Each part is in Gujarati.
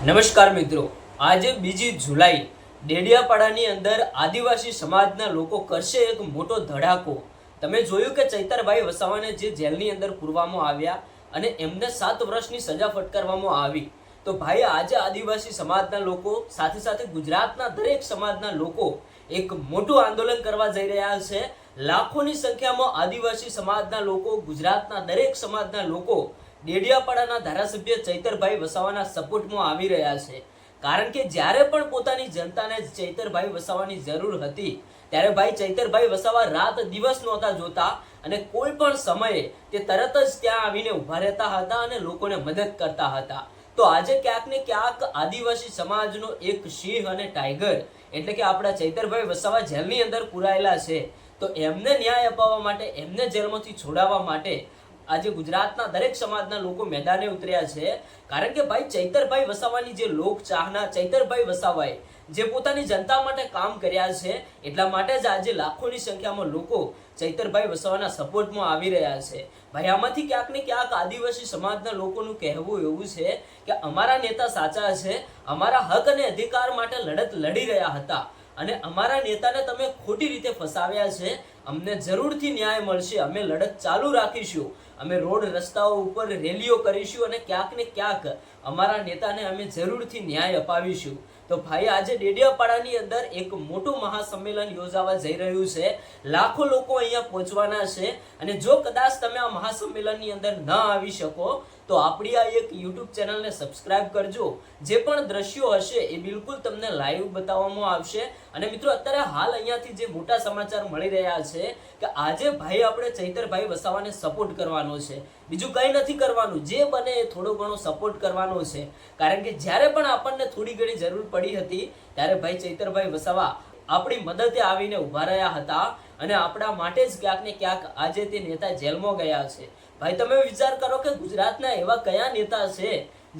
નમસ્કાર મિત્રો, આજે 2 જુલાઈ ડેડિયાપાડાની અંદર આદિવાસી સમાજના લોકો કરશે એક મોટો ધડાકો। તમે જોયું કે ચૈતરભાઈ વસાવાને જે જેલની અંદર પૂરવામાં આવ્યા અને એમને 7 વર્ષની સજા ફટકારવામાં આવી। તો ભાઈ આજે આદિવાસી સમાજના લોકો સાથે સાથે ગુજરાતના દરેક સમાજના લોકો એક મોટું આંદોલન કરવા જઈ રહ્યા છે। લાખોની સંખ્યામાં આદિવાસી સમાજના લોકો, ગુજરાતના દરેક સમાજના લોકો ડેડિયાપાડાના ધારાસભ્ય ચૈતરભાઈ વસાવાના સપોર્ટમાં આવી રહ્યા છે। કારણ કે જ્યારે પણ પોતાની જનતાને ચૈતરભાઈ વસાવાની જરૂર હતી ત્યારે ભાઈ ચૈતરભાઈ વસાવા રાત દિવસ નહોતા જોતા અને કોઈ પણ સમયે તે તરત જ ત્યાં આવીને ઊભા રહેતા હતા અને લોકોને મદદ કરતા હતા। તો આજે ક્યાંક ને ક્યાંક આદિવાસી સમાજનો એક સિંહ અને ટાઈગર એટલે કે આપણા ચૈતરભાઈ વસાવા જેલની અંદર પુરાયેલા છે, તો એમને ન્યાય અપાવવા માટે, એમને જેલમાંથી છોડાવવા માટે આજે ગુજરાતના દરેક સમાજના લોકો મેદાને ઉતર્યા છે। કારણ કે ભાઈ ચૈતરભાઈ વસાવાની જે લોક ચાહના, ચૈતરભાઈ વસાવાએ જે પોતાની જનતા માટે કામ કર્યા છે, એટલા માટે જ આજે લાખોની સંખ્યામાં લોકો ચૈતરભાઈ વસાવાના સપોર્ટમાં આવી રહ્યા છે। ભાઈ આમાંથી ક્યાંક ને ક્યાંક આદિવાસી સમાજના લોકોનું કહેવું એવું છે કે અમારા નેતા સાચા છે, અમારા હક અને અધિકાર માટે લડત લડી રહ્યા હતા અને અમારા નેતાને તમે ખોટી રીતે ફસાવ્યા છે। અમને જરૂરથી ન્યાય મળશે, અમે લડત ચાલુ રાખીશું, અમે રોડ રસ્તાઓ ઉપર રેલીઓ કરીશું અને ક્યાંક ને ક્યાંક અમારા નેતાને અમે જરૂરથી ન્યાય અપાવીશું। તો ભાઈ આજે ડેડિયાપાડાની અંદર એક મોટું મહાસંમેલન યોજાવા જઈ રહ્યું છે। લાખો લોકો અહીંયા પહોંચવાના છે અને જો કદાચ તમે આ મહાસંમેલનની અંદર ન આવી શકો તો આપણી આ એક YouTube ચેનલને સબસ્ક્રાઇબ કરજો। જે પણ દ્રશ્યો હશે એ બિલકુલ તમને લાઈવ બતાવવામાં આવશે। અને મિત્રો અત્યારે હાલ અહીંયાથી જે મોટા સમાચાર મળી રહ્યા છે કે આજે ભાઈ આપણે ચૈતરભાઈ વસાવાને સપોર્ટ કરવાનો છે, બીજું કંઈ નથી કરવાનું, જે બને એ થોડો ઘણો સપોર્ટ કરવાનો છે। કારણ કે જ્યારે પણ આપણને થોડી ઘણી જરૂર પડી હતી ત્યારે ભાઈ ચૈતરભાઈ વસાવા આપણી મદદે આવીને ઊભા રહ્યા હતા અને આપણા માટે જ ક્યાંક ને ક્યાંક આજે તે નેતા જેલમાં ગયા છે। ભાઈ તમે વિચાર કરો કે ગુજરાતના એવા કયા નેતા છે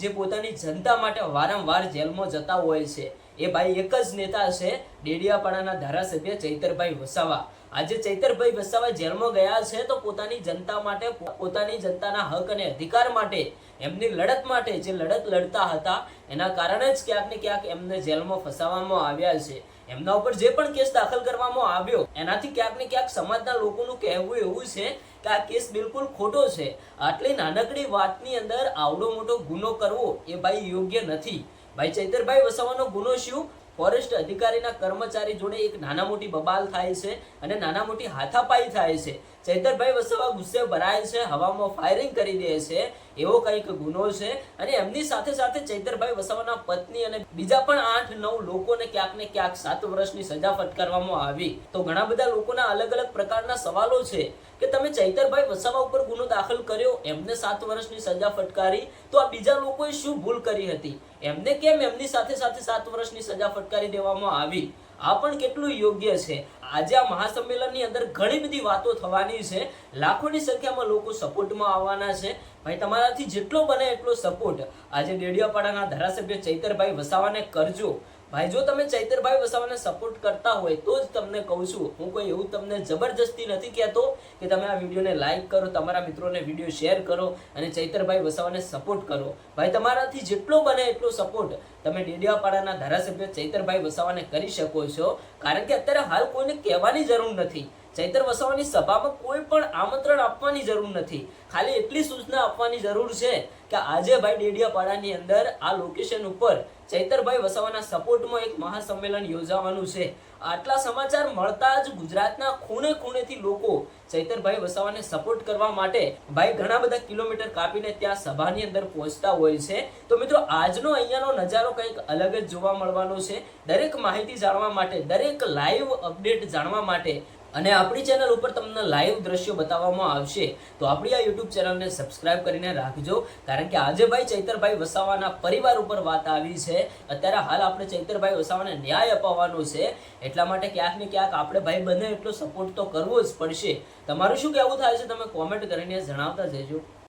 જે પોતાની જનતા માટે વારંવાર જેલમાં જતા હોય છે? એ ભાઈ એક જ નેતા છે, ડેડિયાપાડાના ધારાસભ્ય ચૈતરભાઈ વસાવા। આજે ચૈતરભાઈ વસાવા જેલમાં ગયા છે તો પોતાની જનતા માટે, પોતાની જનતાના હક અને અધિકાર માટે, એમની લડત માટે જે લડત લડતા હતા એના કારણે જ ક્યાંક ને ક્યાંક એમને જેલમાં ફસાવવામાં આવ્યા છે। એમના ઉપર જે પણ કેસ દાખલ કરવામાં આવ્યો એનાથી ક્યાંક ને ક્યાંક સમાજના લોકોનું કહેવું એવું છે કે આ કેસ બિલકુલ ખોટો છે। આટલી નાનકડી વાતની અંદર આવડો મોટો ગુનો કરવો એ ભાઈ યોગ્ય નથી। ભાઈ ચૈતરભાઈ વસાવાનો ગુનો શું? ફોરેસ્ટ અધિકારીના કર્મચારી જોડે એક નાના મોટી બબાલ થાય છે અને નાના મોટી હાથાપાઈ થાય છે। ચૈતરભાઈ વસાવા ગુસ્સે ભરાય છે, હવામાં ફાયરિંગ કરી દે છે, એવો કંઈક ગુનો છે। અને એમની સાથે સાથે ચૈતરભાઈ વસાવાના પત્ની અને બીજા પણ 8-9 લોકોને ક્યાંક ને ક્યાંક 7 વર્ષની સજા ફટકારવામાં આવી। તો ઘણા બધા લોકોના અલગ અલગ પ્રકારના સવાલો છે કે તમે ચૈતરભાઈ વસાવા ઉપર ગુનો દાખલ કર્યો, એમને 7 વર્ષની સજા ફટકારી, તો આ બીજા લોકોએ શું ભૂલ કરી હતી? એમને કેમ એમની સાથે સાથે 7 વર્ષની સજા ફટકારી દેવામાં આવી? આ પણ કેટલું યોગ્ય છે? આજે આ મહાસંમેલનની અંદર ઘણી બધી વાતો થવાની છે, લાખોની સંખ્યામાં લોકો સપોર્ટમાં આવવાના છે। ભાઈ તમારાથી જેટલો બને એટલો સપોર્ટ આજે ડેડિયાપાડાના ધારાસભ્ય ચૈતરભાઈ વસાવાને કરજો। ભાઈ જો તમે ચૈતરભાઈ વસાવાને સપોર્ટ કરતા હોય તો જ તમને કહું છું, હું કોઈ એવું તમને જબરજસ્તી નથી કહેતો કે તમે આ વિડીયોને લાઈક કરો, તમારા મિત્રોને વિડીયો શેર કરો અને ચૈતરભાઈ વસાવાને સપોર્ટ કરો। ભાઈ તમારાથી જેટલો બને એટલો સપોર્ટ તમે ડેડિયાપાડાના ધારાસભ્ય ચૈતરભાઈ વસાવાને કરી શકો છો। કારણ કે અત્યારે હાલ કોઈને કહેવાની જરૂર નથી, ચૈતર વસાવાની સભામાં કોઈ પણ આમંત્રણ આપવાની જરૂર નથી, ખાલી એટલી સૂચના આપવાની જરૂર છે કે આજે ભાઈ ડેડિયાપાડાની અંદર આ લોકેશન ઉપર ચૈતરભાઈ વસાવાના સપોર્ટમાં એક મહાસંમેલન યોજાવાનું છે। આટલા સમાચાર મળતા જ ગુજરાતના ખૂણે ખૂણેથી લોકો ચૈતરભાઈ વસાવાને સપોર્ટ કરવા માટે ભાઈ ઘણા બધા કિલોમીટર કાપીને ત્યાં સભાની અંદર પહોંચતા હોય છે। તો મિત્રો આજનો અહીંયાનો નજારો કંઈક અલગ જ જોવા મળવાનો છે। દરેક માહિતી જાણવા માટે, દરેક લાઈવ અપડેટ જાણવા માટે અને આપણી ચેનલ ઉપર તમને લાઈવ દ્રશ્યો બતાવવામાં આવશે, તો આપણી આ YouTube ચેનલને સબસ્ક્રાઇબ કરીને રાખજો। કારણ કે આજે ભાઈ ચૈતરભાઈ વસાવાના પરિવાર ઉપર વાત આવી છે। અત્યારે હાલ આપણે ચૈતરભાઈ વસાવાને ન્યાય અપાવવાનો છે, એટલા માટે ક્યાંક ને ક્યાંક આપણે ભાઈ બને એટલો સપોર્ટ તો કરવો જ પડશે। તમારું શું કહેવું થાય છે તમે કોમેન્ટ કરીને જણાવતા જજો।